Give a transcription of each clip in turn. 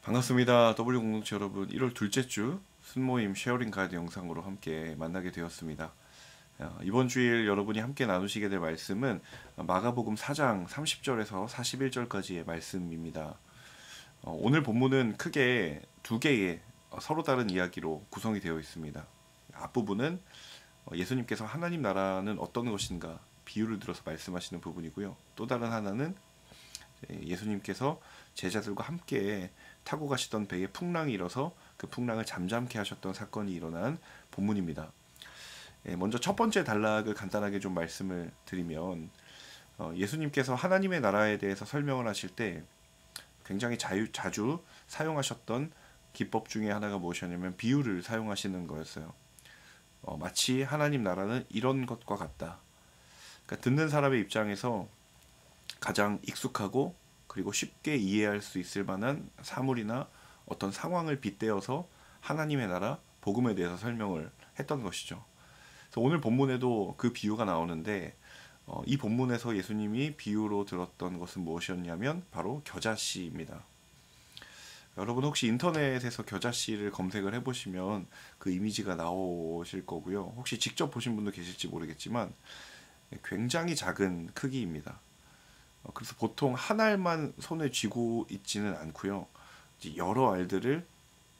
반갑습니다. W 공동체 여러분, 1월 둘째 주 순모임 쉐어링 가이드 영상으로 함께 만나게 되었습니다. 이번 주일 여러분이 함께 나누시게 될 말씀은 마가복음 4장 30절에서 41절까지의 말씀입니다. 오늘 본문은 크게 두 개의 서로 다른 이야기로 구성이 되어 있습니다. 앞부분은 예수님께서 하나님 나라는 어떤 것인가 비유를 들어서 말씀하시는 부분이고요. 또 다른 하나는 예수님께서 제자들과 함께 타고 가시던 배에 풍랑이 일어서 그 풍랑을 잠잠케 하셨던 사건이 일어난 본문입니다. 먼저 첫 번째 단락을 간단하게 좀 말씀을 드리면 예수님께서 하나님의 나라에 대해서 설명을 하실 때 굉장히 자주 사용하셨던 기법 중에 하나가 무엇이었냐면 비유를 사용하시는 거였어요. 마치 하나님 나라는 이런 것과 같다. 그러니까 듣는 사람의 입장에서 가장 익숙하고 그리고 쉽게 이해할 수 있을 만한 사물이나 어떤 상황을 빗대어서 하나님의 나라, 복음에 대해서 설명을 했던 것이죠. 그래서 오늘 본문에도 그 비유가 나오는데 이 본문에서 예수님이 비유로 들었던 것은 무엇이었냐면 바로 겨자씨입니다. 여러분 혹시 인터넷에서 겨자씨를 검색을 해보시면 그 이미지가 나오실 거고요. 혹시 직접 보신 분도 계실지 모르겠지만 굉장히 작은 크기입니다. 그래서 보통 한 알만 손에 쥐고 있지는 않고요. 여러 알들을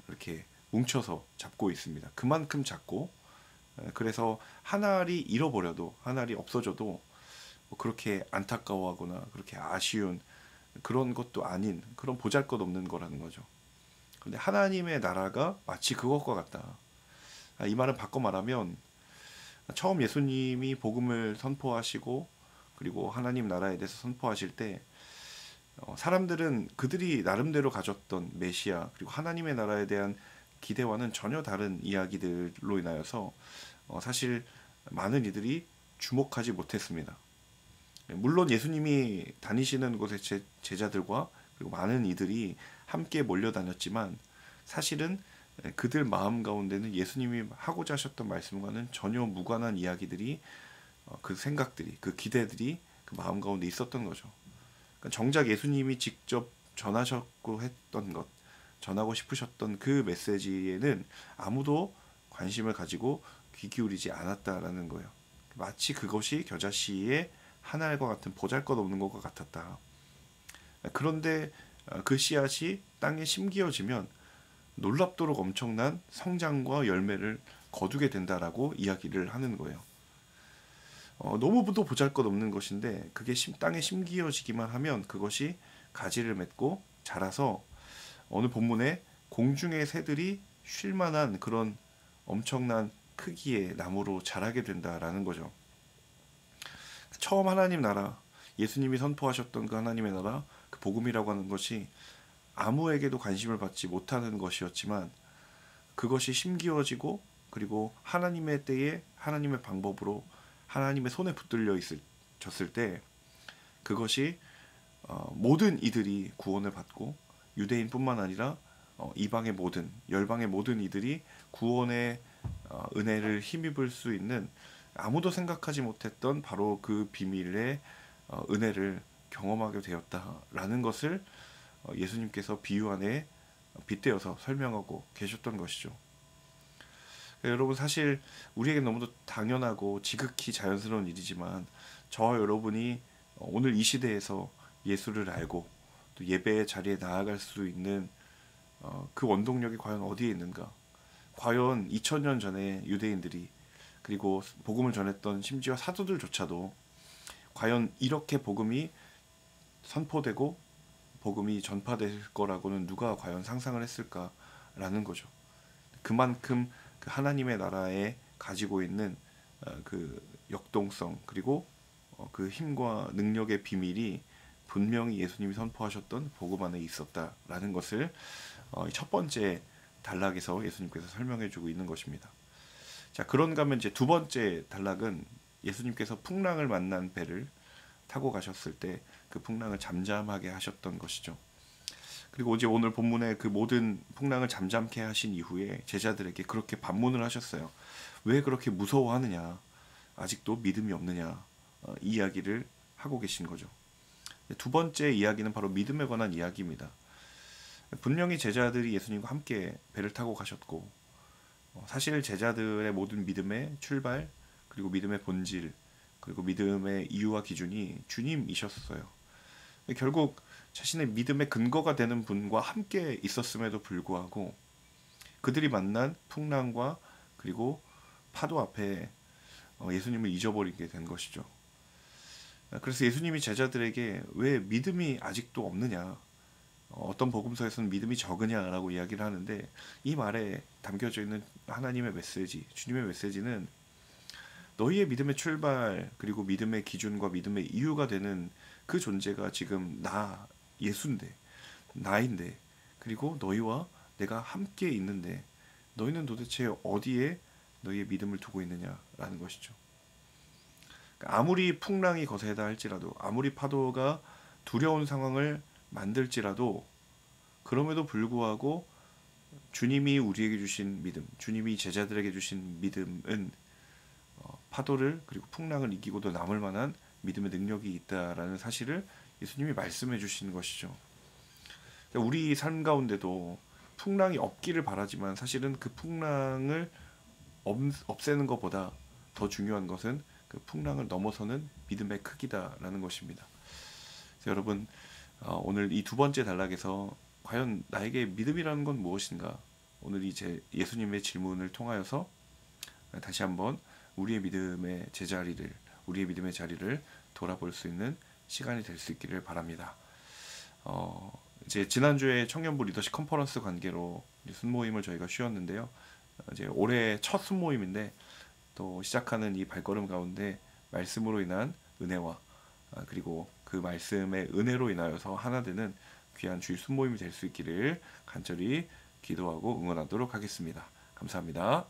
이렇게 뭉쳐서 잡고 있습니다. 그만큼 작고, 그래서 한 알이 잃어버려도, 한 알이 없어져도 그렇게 안타까워하거나 그렇게 아쉬운 그런 것도 아닌 그런 보잘것없는 거라는 거죠. 근데 하나님의 나라가 마치 그것과 같다. 이 말은 바꿔 말하면 처음 예수님이 복음을 선포하시고 그리고 하나님 나라에 대해서 선포하실 때 사람들은 그들이 나름대로 가졌던 메시아 그리고 하나님의 나라에 대한 기대와는 전혀 다른 이야기들로 인하여서 사실 많은 이들이 주목하지 못했습니다. 물론 예수님이 다니시는 곳의 제자들과 그리고 많은 이들이 함께 몰려다녔지만 사실은 그들 마음 가운데는 예수님이 하고자 하셨던 말씀과는 전혀 무관한 이야기들이 그 생각들이 그 기대들이 그 마음 가운데 있었던 거죠. 그러니까 정작 예수님이 직접 전하셨고 했던 것 전하고 싶으셨던 그 메시지에는 아무도 관심을 가지고 귀 기울이지 않았다라는 거예요. 마치 그것이 겨자씨의 한 알과 같은 보잘것없는 것과 같았다. 그런데 그 씨앗이 땅에 심기어지면 놀랍도록 엄청난 성장과 열매를 거두게 된다라고 이야기를 하는 거예요. 너무도 보잘것없는 것인데 그게 땅에 심기어지기만 하면 그것이 가지를 맺고 자라서 어느 본문에 공중의 새들이 쉴 만한 그런 엄청난 크기의 나무로 자라게 된다라는 거죠. 처음 하나님 나라, 예수님이 선포하셨던 그 하나님의 나라, 그 복음이라고 하는 것이 아무에게도 관심을 받지 못하는 것이었지만 그것이 심기어지고 그리고 하나님의 때에 하나님의 방법으로 하나님의 손에 붙들려 졌을 때 그것이 모든 이들이 구원을 받고 유대인뿐만 아니라 이방의 모든 열방의 모든 이들이 구원의 은혜를 힘입을 수 있는 아무도 생각하지 못했던 바로 그 비밀의 은혜를 경험하게 되었다라는 것을 예수님께서 비유 안에 빗대어서 설명하고 계셨던 것이죠. 여러분 사실 우리에게 너무도 당연하고 지극히 자연스러운 일이지만 저와 여러분이 오늘 이 시대에서 예수를 알고 또 예배의 자리에 나아갈 수 있는 그 원동력이 과연 어디에 있는가? 과연 2000년 전에 유대인들이 그리고 복음을 전했던 심지어 사도들조차도 과연 이렇게 복음이 선포되고 복음이 전파될 거라고는 누가 과연 상상을 했을까라는 거죠. 그만큼 그 하나님의 나라에 가지고 있는 그 역동성 그리고 그 힘과 능력의 비밀이 분명히 예수님이 선포하셨던 복음 안에 있었다라는 것을 첫 번째 단락에서 예수님께서 설명해주고 있는 것입니다. 자, 그런가 하면 이제 두 번째 단락은 예수님께서 풍랑을 만난 배를 타고 가셨을 때 그 풍랑을 잠잠하게 하셨던 것이죠. 그리고 이제 오늘 본문에 그 모든 풍랑을 잠잠케 하신 이후에 제자들에게 그렇게 반문을 하셨어요. 왜 그렇게 무서워하느냐? 아직도 믿음이 없느냐? 이 이야기를 하고 계신 거죠. 두 번째 이야기는 바로 믿음에 관한 이야기입니다. 분명히 제자들이 예수님과 함께 배를 타고 가셨고 사실 제자들의 모든 믿음의 출발 그리고 믿음의 본질 그리고 믿음의 이유와 기준이 주님이셨어요. 결국 자신의 믿음의 근거가 되는 분과 함께 있었음에도 불구하고 그들이 만난 풍랑과 그리고 파도 앞에 예수님을 잊어버리게 된 것이죠. 그래서 예수님이 제자들에게 왜 믿음이 아직도 없느냐, 어떤 복음서에서는 믿음이 적으냐라고 이야기를 하는데 이 말에 담겨져 있는 하나님의 메시지, 주님의 메시지는 너희의 믿음의 출발 그리고 믿음의 기준과 믿음의 이유가 되는 그 존재가 지금 나 예수인데 나인데 그리고 너희와 내가 함께 있는데 너희는 도대체 어디에 너희의 믿음을 두고 있느냐라는 것이죠. 그러니까 아무리 풍랑이 거세다 할지라도 아무리 파도가 두려운 상황을 만들지라도 그럼에도 불구하고 주님이 우리에게 주신 믿음, 주님이 제자들에게 주신 믿음은 파도를 그리고 풍랑을 이기고도 남을 만한 믿음의 능력이 있다라는 사실을 예수님이 말씀해 주시는 것이죠. 우리 삶 가운데도 풍랑이 없기를 바라지만 사실은 그 풍랑을 없애는 것보다 더 중요한 것은 그 풍랑을 넘어서는 믿음의 크기다라는 것입니다. 그래서 여러분 오늘 이 두 번째 단락에서 과연 나에게 믿음이라는 건 무엇인가? 오늘 이제 예수님의 질문을 통하여서 다시 한번 우리의 믿음의 제자리를 우리의 믿음의 자리를 돌아볼 수 있는 시간이 될 수 있기를 바랍니다. 이제 지난주에 청년부 리더십 컨퍼런스 관계로 순모임을 저희가 쉬었는데요. 이제 올해 첫 순모임인데 또 시작하는 이 발걸음 가운데 말씀으로 인한 은혜와 그리고 그 말씀의 은혜로 인하여서 하나 되는 귀한 주일 순모임이 될 수 있기를 간절히 기도하고 응원하도록 하겠습니다. 감사합니다.